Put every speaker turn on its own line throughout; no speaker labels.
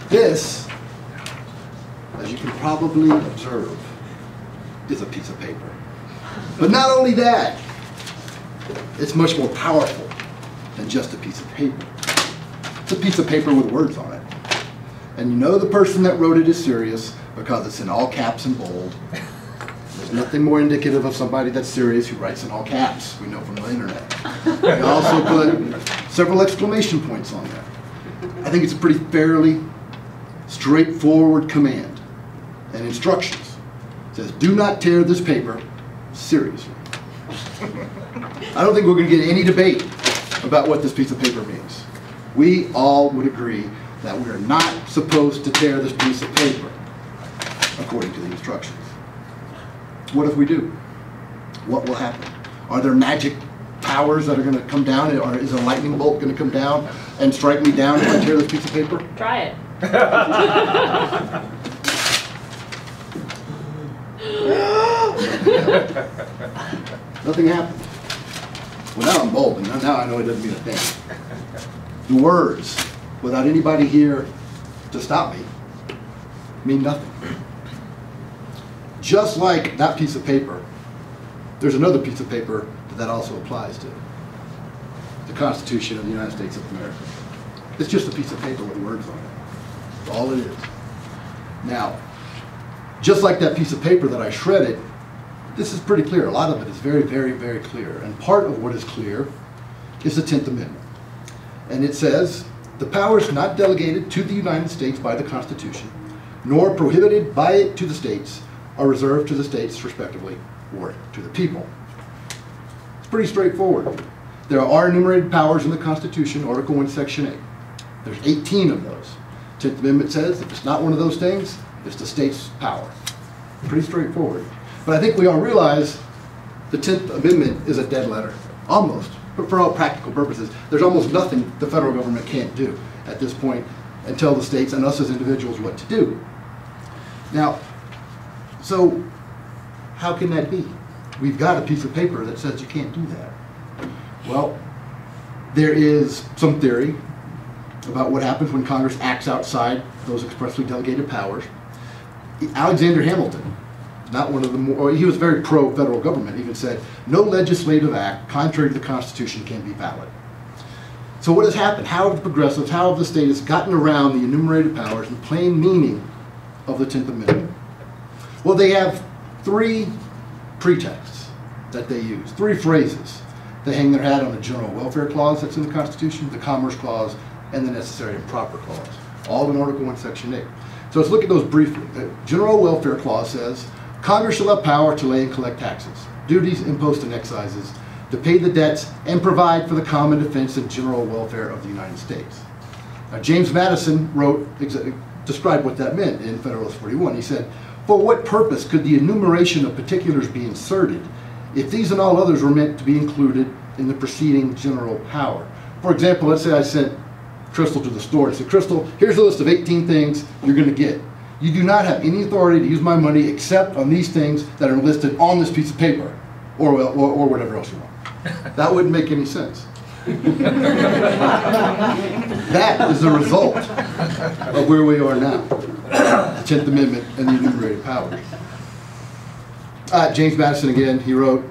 This, as you can probably observe, is a piece of paper. But not only that, it's much more powerful than just a piece of paper. It's a piece of paper with words on it. And you know the person that wrote it is serious because it's in all caps and bold. There's nothing more indicative of somebody that's serious who writes in all caps, we know from the internet. They also put several exclamation points on there. I think it's a pretty fairly straightforward command and instructions. It says, do not tear this paper seriously. I don't think we're going to get any debate about what this piece of paper means. We all would agree that we are not supposed to tear this piece of paper according to the instructions. What if we do? What will happen? Are there magic powers that are going to come down, or is a lightning bolt going to come down and strike me down if I tear this piece of paper?
Try it.
Nothing happened. Well, now I'm bold, and now I know it doesn't mean a thing. The words, without anybody here to stop me, mean nothing. Just like that piece of paper, there's another piece of paper that also applies to the Constitution of the United States of America. It's just a piece of paper with words on it. That's all it is. Now, just like that piece of paper that I shredded, this is pretty clear. A lot of it is very, very, very clear. And part of what is clear is the 10th Amendment. And it says, the powers not delegated to the United States by the Constitution, nor prohibited by it to the states, are reserved to the states respectively, or to the people. It's pretty straightforward. There are enumerated powers in the Constitution, Article 1, Section 8. There's 18 of those. 10th Amendment says if it's not one of those things, it's the state's power. Pretty straightforward. But I think we all realize the 10th Amendment is a dead letter, almost. But for all practical purposes, there's almost nothing the federal government can't do at this point and tell the states and us as individuals what to do. Now, so how can that be? We've got a piece of paper that says you can't do that. Well, there is some theory about what happens when Congress acts outside those expressly delegated powers. Alexander Hamilton, not one of the more, he was very pro-federal government, even said, no legislative act contrary to the Constitution can be valid. So what has happened? How have the progressives, how have the states gotten around the enumerated powers and plain meaning of the 10th Amendment? Well, they have three pretexts that they use, three phrases. They hang their hat on the General Welfare Clause that's in the Constitution, the Commerce Clause, and the Necessary and Proper Clause, all in Article 1, Section 8. So let's look at those briefly. The General Welfare Clause says, Congress shall have power to lay and collect taxes, duties, imposts, and excises, to pay the debts, and provide for the common defense and general welfare of the United States. Now, James Madison described what that meant in Federalist 41. He said, for what purpose could the enumeration of particulars be inserted if these and all others were meant to be included in the preceding general power? For example, let's say I sent Crystal to the store and said, Crystal, here's a list of 18 things you're going to get. You do not have any authority to use my money except on these things that are listed on this piece of paper, or whatever else you want. That wouldn't make any sense. That is the result of where we are now, the 10th Amendment and the enumerated powers. James Madison again, he wrote,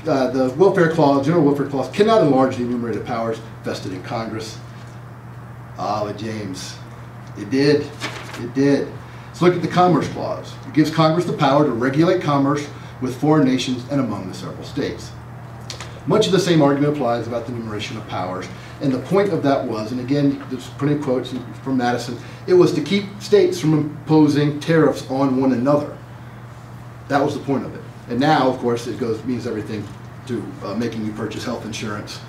the Welfare Clause, General Welfare Clause, cannot enlarge the enumerated powers vested in Congress. But James, it did. It did. Let's look at the Commerce Clause. It gives Congress the power to regulate commerce with foreign nations and among the several states. Much of the same argument applies about the enumeration of powers. And the point of that was, and again, there's plenty of quotes from Madison, it was to keep states from imposing tariffs on one another. That was the point of it. And now, of course, it means everything to making you purchase health insurance,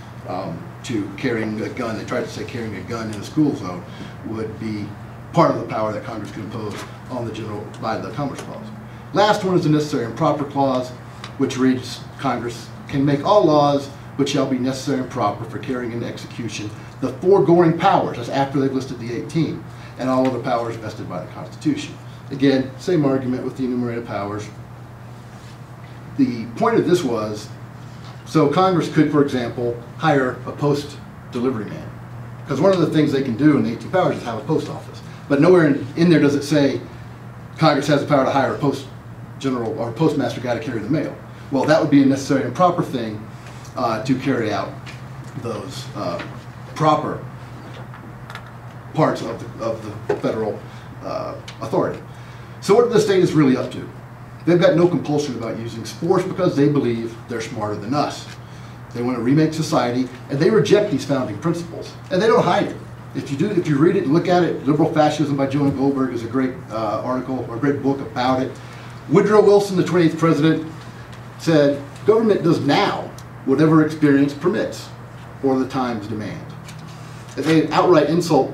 to carrying a gun. They tried to say carrying a gun in a school zone would be part of the power that Congress could impose on the general by the Commerce Clause. Last one is the Necessary and Proper Clause, which reads, Congress can make all laws which shall be necessary and proper for carrying into execution the foregoing powers, that's after they've listed the 18, and all other powers vested by the Constitution. Again, same argument with the enumerated powers. The point of this was, so Congress could, for example, hire a post delivery man Because one of the things they can do in the 18 powers is have a post office. But nowhere in there does it say Congress has the power to hire a postmaster guy to carry the mail. Well, that would be a necessary and proper thing to carry out those proper parts of the federal authority. So what the state is really up to? They've got no compulsion about using force because they believe they're smarter than us. They want to remake society, and they reject these founding principles, and they don't hide it. If you read it and look at it, Liberal Fascism by Joan Goldberg is a great article, or a great book about it. Woodrow Wilson, the 28th president, said, government does now whatever experience permits, or the times demand. It's an outright insult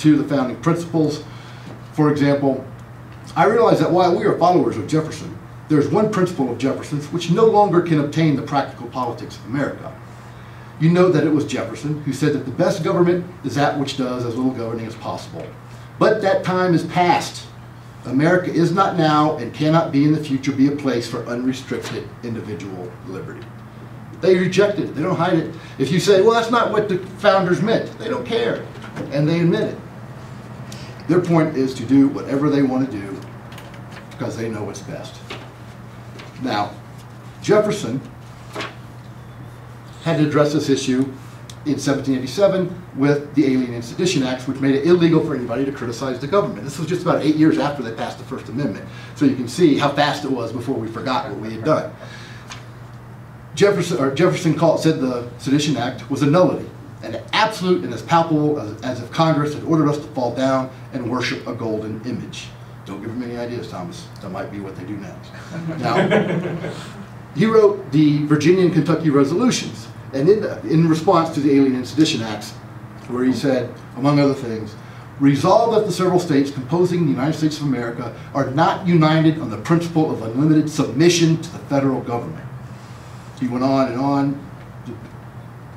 to the founding principles. For example, I realize that while we are followers of Jefferson, there's one principle of Jefferson's which no longer can obtain the practical politics of America. You know that it was Jefferson who said that the best government is that which does as little governing as possible. But that time is past. America is not now and cannot be in the future be a place for unrestricted individual liberty. They reject it. They don't hide it. If you say, well, that's not what the founders meant, they don't care, and they admit it. Their point is to do whatever they want to do because they know what's best. Now, Jefferson had to address this issue in 1787 with the Alien and Sedition Acts, which made it illegal for anybody to criticize the government. This was just about 8 years after they passed the First Amendment, so you can see how fast it was before we forgot what we had done. Jefferson said the Sedition Act was a nullity, and absolute and as palpable as if Congress had ordered us to fall down and worship a golden image. Don't give them any ideas, Thomas. That might be what they do next. Now, he wrote the Virginia and Kentucky resolutions, and in response to the Alien and Sedition Acts, where he said, among other things, resolve that the several states composing the United States of America are not united on the principle of unlimited submission to the federal government. He went on,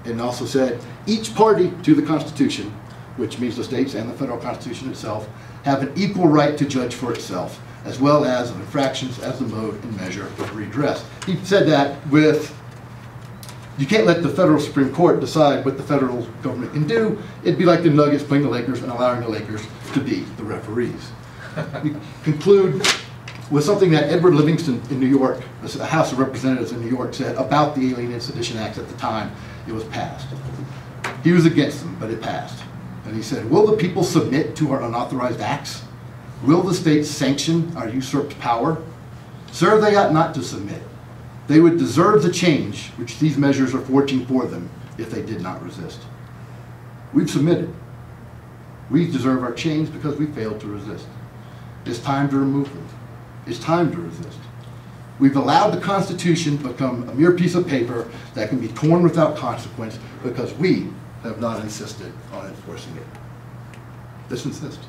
and also said, each party to the Constitution, which means the states and the federal Constitution itself, have an equal right to judge for itself, as well as of infractions as the mode and measure of redress. He said that with, you can't let the federal Supreme Court decide what the federal government can do. It'd be like the Nuggets playing the Lakers and allowing the Lakers to be the referees. We conclude with something that Edward Livingston in New York, the House of Representatives in New York, said about the Alien and Sedition Acts at the time it was passed. He was against them, but it passed. And he said, will the people submit to our unauthorized acts? Will the states sanction our usurped power? Sir, they ought not to submit. They would deserve the change which these measures are forging for them if they did not resist. We've submitted. We deserve our change because we failed to resist. It's time to remove them. It's time to resist. We've allowed the Constitution to become a mere piece of paper that can be torn without consequence because we have not insisted on enforcing it. Let's insist.